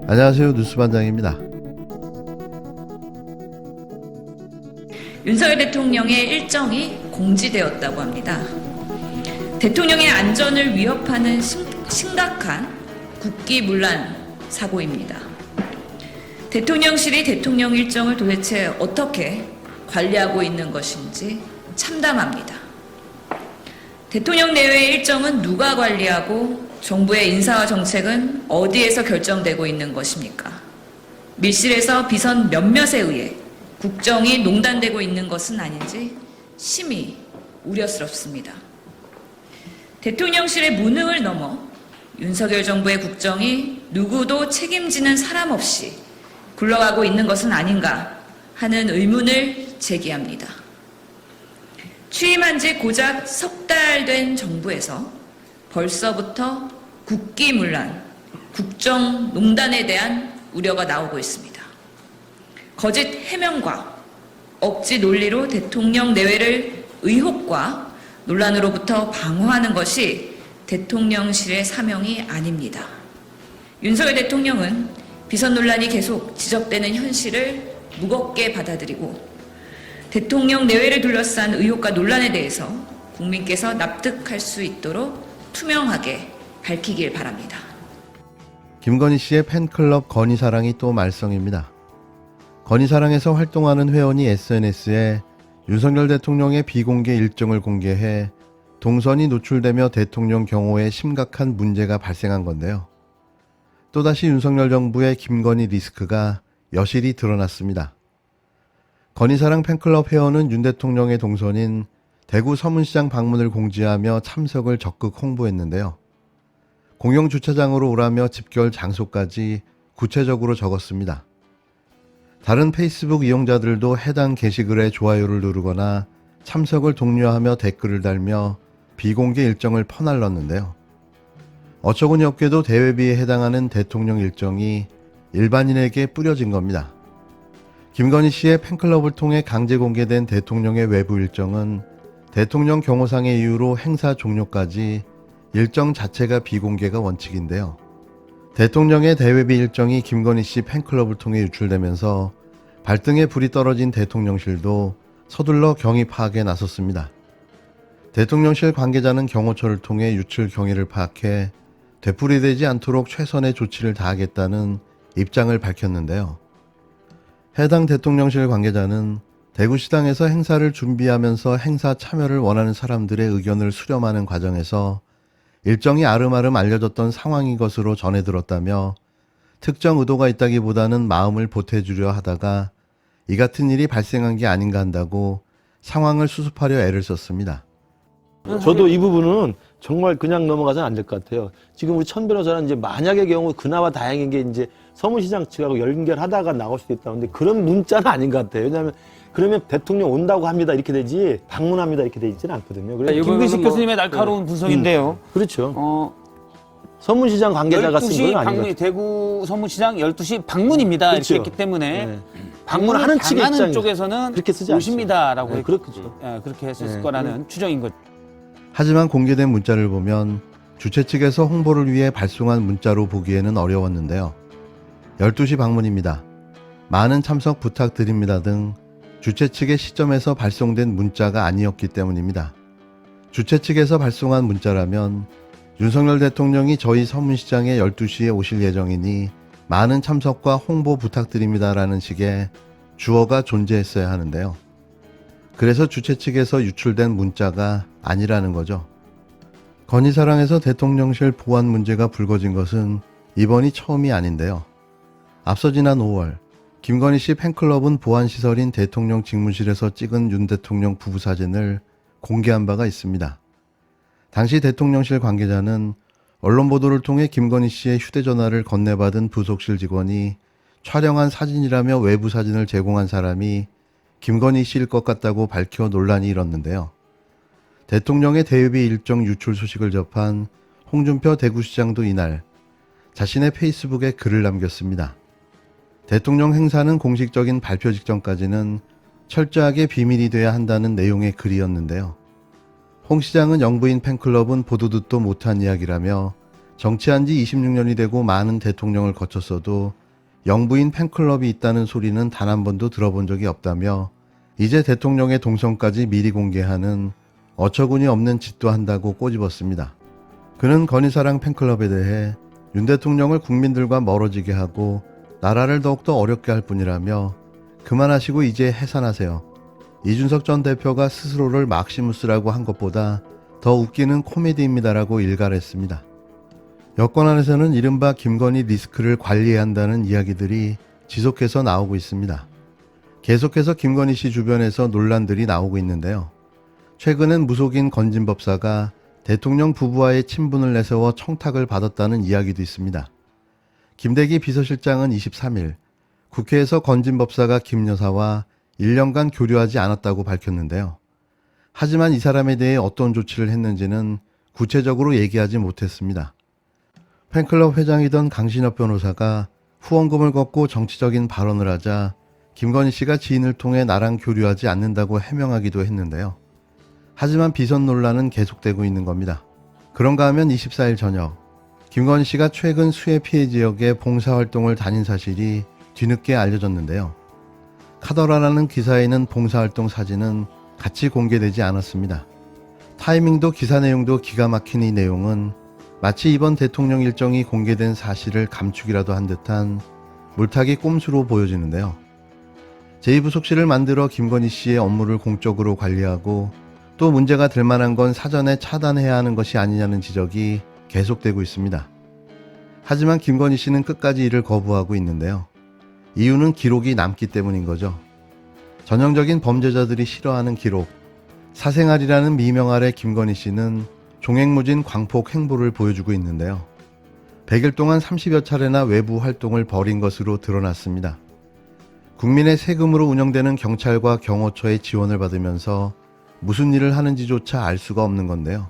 안녕하세요. 뉴스반장입니다. 윤석열 대통령의 일정이 공지되었다고 합니다. 대통령의 안전을 위협하는 심각한 국기문란 사고입니다. 대통령실이 대통령 일정을 도대체 어떻게 관리하고 있는 것인지 참담합니다. 대통령 내외의 일정은 누가 관리하고 정부의 인사와 정책은 어디에서 결정되고 있는 것입니까? 밀실에서 비선 몇몇에 의해 국정이 농단되고 있는 것은 아닌지 심히 우려스럽습니다. 대통령실의 무능을 넘어 윤석열 정부의 국정이 누구도 책임지는 사람 없이 굴러가고 있는 것은 아닌가 하는 의문을 제기합니다. 취임한 지 고작 석 달 된 정부에서 벌써부터 국기문란, 국정농단에 대한 우려가 나오고 있습니다. 거짓 해명과 억지 논리로 대통령 내외를 의혹과 논란으로부터 방어하는 것이 대통령실의 사명이 아닙니다. 윤석열 대통령은 비선 논란이 계속 지적되는 현실을 무겁게 받아들이고 대통령 내외를 둘러싼 의혹과 논란에 대해서 국민께서 납득할 수 있도록 투명하게 밝히길 바랍니다. 김건희 씨의 팬클럽 건희사랑이 또 말썽입니다. 건희사랑에서 활동하는 회원이 SNS에 윤석열 대통령의 비공개 일정을 공개해 동선이 노출되며 대통령 경호에 심각한 문제가 발생한 건데요. 또다시 윤석열 정부의 김건희 리스크가 여실히 드러났습니다. 건희사랑 팬클럽 회원은 윤 대통령의 동선인 대구 서문시장 방문을 공지하며 참석을 적극 홍보했는데요. 공영 주차장으로 오라며 집결 장소까지 구체적으로 적었습니다. 다른 페이스북 이용자들도 해당 게시글에 좋아요를 누르거나 참석을 독려하며 댓글을 달며 비공개 일정을 퍼날렀는데요. 어처구니 없게도 대회비에 해당하는 대통령 일정이 일반인에게 뿌려진 겁니다. 김건희 씨의 팬클럽을 통해 강제 공개된 대통령의 외부 일정은 대통령 경호상의 이유로 행사 종료까지 일정 자체가 비공개가 원칙인데요. 대통령의 대회비 일정이 김건희 씨 팬클럽을 통해 유출되면서 발등에 불이 떨어진 대통령실도 서둘러 경위 파악에 나섰습니다. 대통령실 관계자는 경호처를 통해 유출 경위를 파악해 되풀이되지 않도록 최선의 조치를 다하겠다는 입장을 밝혔는데요. 해당 대통령실 관계자는 대구시당에서 행사를 준비하면서 행사 참여를 원하는 사람들의 의견을 수렴하는 과정에서 일정이 아름아름 알려졌던 상황인 것으로 전해 들었다며 특정 의도가 있다기보다는 마음을 보태주려 하다가 이 같은 일이 발생한 게 아닌가 한다고 상황을 수습하려 애를 썼습니다. 저도 이 부분은 정말 그냥 넘어가서는 안 될 것 같아요. 지금 우리 천 변호사는 이제 만약의 경우 그나마 다행인 게 이제 서문시장 측하고 연결하다가 나올 수도 있다는데 그런 문자는 아닌 것 같아요. 왜냐하면 그러면 대통령 온다고 합니다 이렇게 되지 방문합니다 이렇게 되어 있지는 않거든요. 그래서 김근식 교수님의 날카로운 분석인데요. 그렇죠. 서문시장 관계자가 쓴 12시 건 아닌 것 방문, 같아요. 대구 서문시장 12시 방문입니다. 그렇죠. 이렇게 했기 때문에 네. 방문하는 측의 당하는 입장이 쪽에서는 그렇게 쓰지 않죠. 오십니다라고 네, 그렇죠. 그렇게 했을 네. 거라는 추정인 거죠. 하지만 공개된 문자를 보면 주최 측에서 홍보를 위해 발송한 문자로 보기에는 어려웠는데요. 12시 방문입니다. 많은 참석 부탁드립니다 등 주최 측의 시점에서 발송된 문자가 아니었기 때문입니다. 주최 측에서 발송한 문자라면 윤석열 대통령이 저희 서문시장에 12시에 오실 예정이니 많은 참석과 홍보 부탁드립니다라는 식의 주어가 존재했어야 하는데요. 그래서 주최 측에서 유출된 문자가 아니라는 거죠. 건희사랑에서 대통령실 보안 문제가 불거진 것은 이번이 처음이 아닌데요. 앞서 지난 5월 김건희 씨 팬클럽은 보안시설인 대통령 직무실에서 찍은 윤 대통령 부부 사진을 공개한 바가 있습니다. 당시 대통령실 관계자는 언론 보도를 통해 김건희 씨의 휴대전화를 건네받은 부속실 직원이 촬영한 사진이라며 외부 사진을 제공한 사람이 김건희 씨일 것 같다고 밝혀 논란이 일었는데요. 대통령의 대회비 일정 유출 소식을 접한 홍준표 대구시장도 이날 자신의 페이스북에 글을 남겼습니다. 대통령 행사는 공식적인 발표 직전까지는 철저하게 비밀이 돼야 한다는 내용의 글이었는데요. 홍 시장은 영부인 팬클럽은 보도 듣도 못한 이야기라며 정치한 지 26년이 되고 많은 대통령을 거쳤어도 영부인 팬클럽이 있다는 소리는 단 한 번도 들어본 적이 없다며 이제 대통령의 동선까지 미리 공개하는 어처구니 없는 짓도 한다고 꼬집었습니다. 그는 건희사랑 팬클럽에 대해 윤 대통령을 국민들과 멀어지게 하고 나라를 더욱더 어렵게 할 뿐이라며 그만하시고 이제 해산하세요. 이준석 전 대표가 스스로를 막시무스라고 한 것보다 더 웃기는 코미디입니다라고 일갈했습니다. 여권 안에서는 이른바 김건희 리스크를 관리해야 한다는 이야기들이 지속해서 나오고 있습니다. 계속해서 김건희 씨 주변에서 논란들이 나오고 있는데요. 최근엔 무속인 건진법사가 대통령 부부와의 친분을 내세워 청탁을 받았다는 이야기도 있습니다. 김대기 비서실장은 23일 국회에서 건진법사가 김 여사와 1년간 교류하지 않았다고 밝혔는데요. 하지만 이 사람에 대해 어떤 조치를 했는지는 구체적으로 얘기하지 못했습니다. 팬클럽 회장이던 강신업 변호사가 후원금을 걷고 정치적인 발언을 하자 김건희 씨가 지인을 통해 나랑 교류하지 않는다고 해명하기도 했는데요. 하지만 비선 논란은 계속되고 있는 겁니다. 그런가 하면 24일 저녁 김건희 씨가 최근 수해 피해 지역에 봉사활동을 다닌 사실이 뒤늦게 알려졌는데요. 카더라라는 기사에는 봉사활동 사진은 같이 공개되지 않았습니다. 타이밍도 기사 내용도 기가 막힌 이 내용은 마치 이번 대통령 일정이 공개된 사실을 감추기라도 한 듯한 물타기 꼼수로 보여지는데요. 제2부속실을 만들어 김건희 씨의 업무를 공적으로 관리하고 또 문제가 될 만한 건 사전에 차단해야 하는 것이 아니냐는 지적이 계속되고 있습니다. 하지만 김건희 씨는 끝까지 이를 거부하고 있는데요. 이유는 기록이 남기 때문인 거죠. 전형적인 범죄자들이 싫어하는 기록, 사생활이라는 미명 아래 김건희 씨는 종횡무진 광폭 행보를 보여주고 있는데요. 100일 동안 30여 차례나 외부 활동을 벌인 것으로 드러났습니다. 국민의 세금으로 운영되는 경찰과 경호처의 지원을 받으면서 무슨 일을 하는지조차 알 수가 없는 건데요.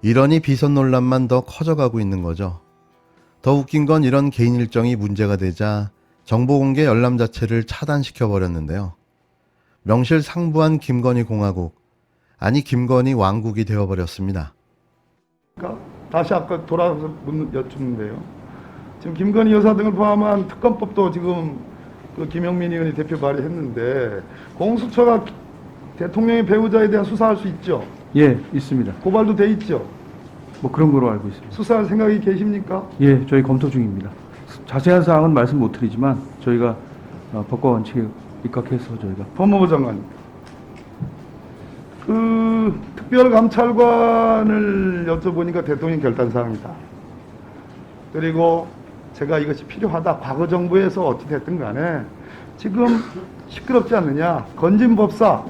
이러니 비선 논란만 더 커져가고 있는 거죠. 더 웃긴 건 이런 개인 일정이 문제가 되자 정보공개 열람 자체를 차단시켜버렸는데요. 명실상부한 김건희 공화국, 아니 김건희 왕국이 되어버렸습니다. 다시 아까 돌아가서 여쭙는데요. 지금 김건희 여사 등을 포함한 특검법도 지금 그 김영민 의원이 대표 발의했는데 공수처가 대통령의 배우자에 대한 수사할 수 있죠? 예, 있습니다. 고발도 돼 있죠? 뭐 그런 거로 알고 있습니다. 수사할 생각이 계십니까? 예, 저희 검토 중입니다. 자세한 사항은 말씀 못 드리지만 저희가 법과 원칙에 입각해서 저희가 법무부 장관. 그 특별감찰관을 여쭤보니까 대통령 결단 사항이다. 그리고 제가 이것이 필요하다. 과거 정부에서 어찌 됐든 간에 지금 시끄럽지 않느냐. 건진법사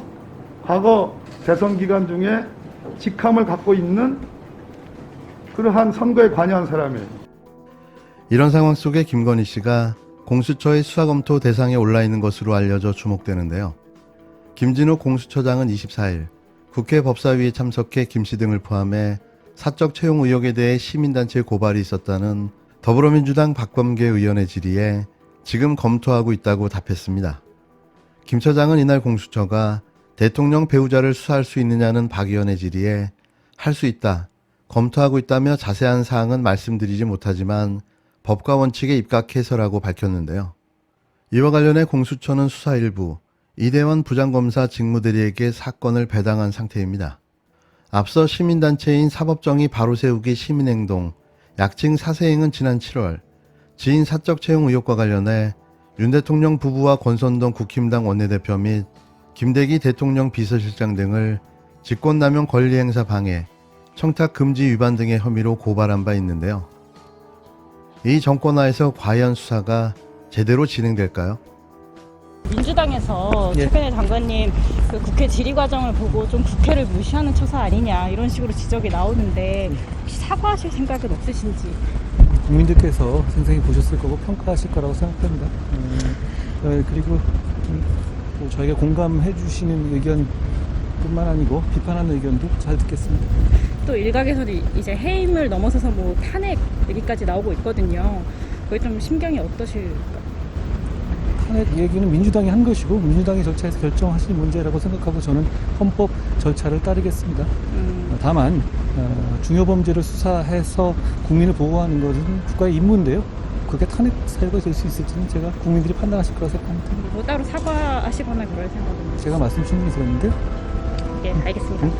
과거 대선 기간 중에 직함을 갖고 있는 그러한 선거에 관여한 사람이에요. 이런 상황 속에 김건희 씨가 공수처의 수사검토 대상에 올라 있는 것으로 알려져 주목되는데요. 김진욱 공수처장은 24일 국회 법사위에 참석해 김 씨 등을 포함해 사적 채용 의혹에 대해 시민단체 고발이 있었다는 더불어민주당 박범계 의원의 질의에 지금 검토하고 있다고 답했습니다. 김 처장은 이날 공수처가 대통령 배우자를 수사할 수 있느냐는 박 의원의 질의에 할 수 있다, 검토하고 있다며 자세한 사항은 말씀드리지 못하지만 법과 원칙에 입각해서라고 밝혔는데요. 이와 관련해 공수처는 수사 일부 이대원 부장검사 직무대리에게 사건을 배당한 상태입니다. 앞서 시민단체인 사법정의 바로세우기 시민행동, 약칭 사세행은 지난 7월 지인 사적 채용 의혹과 관련해 윤 대통령 부부와 권선동 국힘당 원내대표 및 김대기 대통령 비서실장 등을 직권남용 권리행사 방해, 청탁 금지 위반 등의 혐의로 고발한 바 있는데요. 이 정권하에서 과연 수사가 제대로 진행될까요? 민주당에서 최근에 장관님 그 국회 질의 과정을 보고 좀 국회를 무시하는 처사 아니냐 이런 식으로 지적이 나오는데 혹시 사과하실 생각은 없으신지? 국민들께서 생생히 보셨을 거고 평가하실 거라고 생각합니다. 그리고 뭐 저희가 공감해 주시는 의견뿐만 아니고 비판하는 의견도 잘 듣겠습니다. 또 일각에서는 이제 해임을 넘어서서 뭐 탄핵 얘기까지 나오고 있거든요. 그게 좀 심경이 어떠실까요? 탄핵 얘기는 민주당이 한 것이고 민주당의 절차에서 결정하실 문제라고 생각하고 저는 헌법 절차를 따르겠습니다. 다만 중요 범죄를 수사해서 국민을 보호하는 것은 국가의 임무인데요. 그게 탄핵 사유가 될 수 있을지는 제가 국민들이 판단하실 거라 생각합니다. 뭐 따로 사과하시거나 그럴 생각은 제가 말씀 충분히 드렸는데요. 예, 알겠습니다. 네.